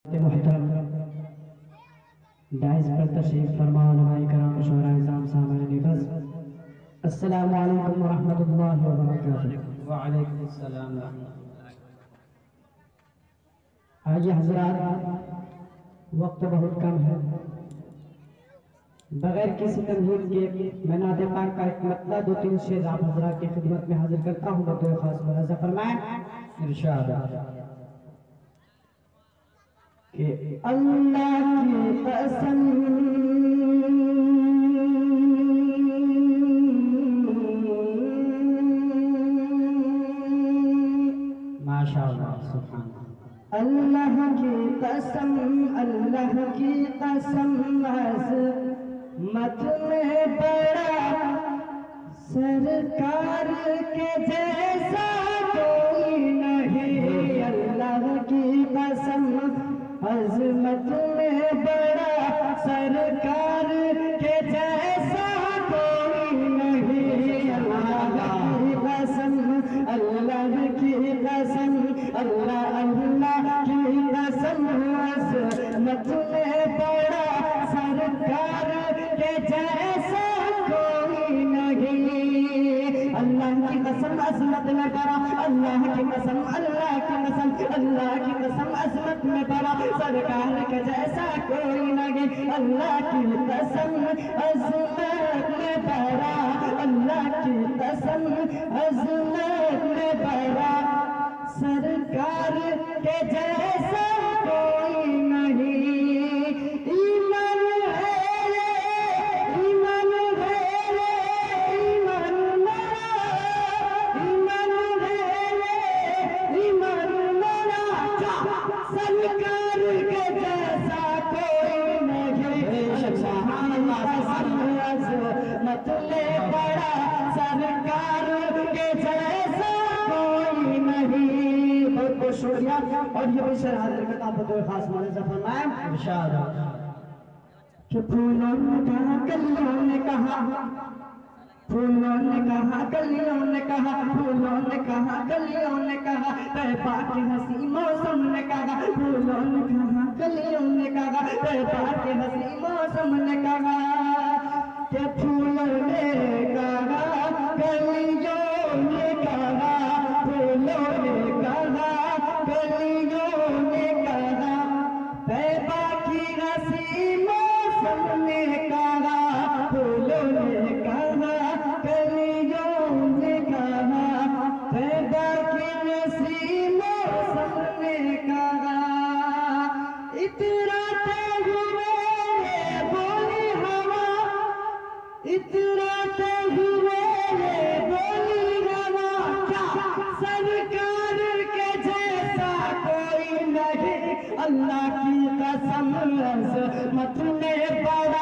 मुहतरम dice पर तशरीफ फरमा उलमाए कराम शुरा इज़ाम सामईन बस अस्सलामु अलैकुम व रहमतुल्लाहि व बरकातुहू। व अलैकुम अस्सलाम व रहमतुल्लाहि। आइए हज़रात, वक्त बहुत कम है, बगैर किसी तमहीद के मैं नाते पाक का एक मतला दो तीन शेर आप हज़रात की खिदमत में हाजिर करता हूँ। बतौर खास मुलाज़ा फरमाएं इरशाद कि अल्लाह की कसम माशाअल्लाह सुभान अल्लाह की कसम, अल्लाह की कसम अज़मत में बड़ा सरकार के जैसा कोई नहीं। अल्लाह की कसम अज़मत में बड़ा सरकार के जैसा कोई नहीं। अल्लाह की कसम, अल्लाह की कसम, अल्लाह अल्लाह की कसम अज़मत में बड़ा सरकार के जैसा कोई नहीं। अल्लाह की कसम अज़मत में बड़ा, अल्लाह की कसम, अल्लाह की कसम, अल्लाह की कसम अज़मत में बड़ा सरकार के जैसा कोई नहीं। अल्लाह की कसम अज़मत में बड़ा, अल्लाह की कसम अज़मत में बड़ा सरकार के जैसा कोई नहीं। ईमान है रे, ईमान है रे, ईमान मेरा, ईमान है रे, ईमान मेरा सरकार के जैसा कोई नहीं। सुभान अल्लाह, अज़मत में बड़ा सरकार के जैसा कोई नहीं। बहुत बहुत शुक्रिया। और ये भी शेर हाजिर करता हूं बतौर खास मुलाज़ा फरमाएं इरशाद कि फूलों ने कहा, कलियों ने कहा, फूलों ने कहा, कलियों ने कहा, फूलों ने कहा, कलियों ने कहा, तैबा के हंसी मौसम ने कहा, फूलों ने कहा, कलियों ने कहा, तैबा के हंसी मौसम ने कहा कि फूलों ने कहा, कलियों ने कहा, फूलों ने कहा, कलियों ने कहा, तैबा की हंसी मौसम ने कहा, फूलों ने कहा, कलियों ने कहा, तैबा की हंसी मौसम ने कहा। इतराते हुए ये बोली हवा, इतराते हुए ये बोली हवा, क्या सरकार के जैसा कोई नहीं। अल्लाह की कसम अज़मत में बड़ा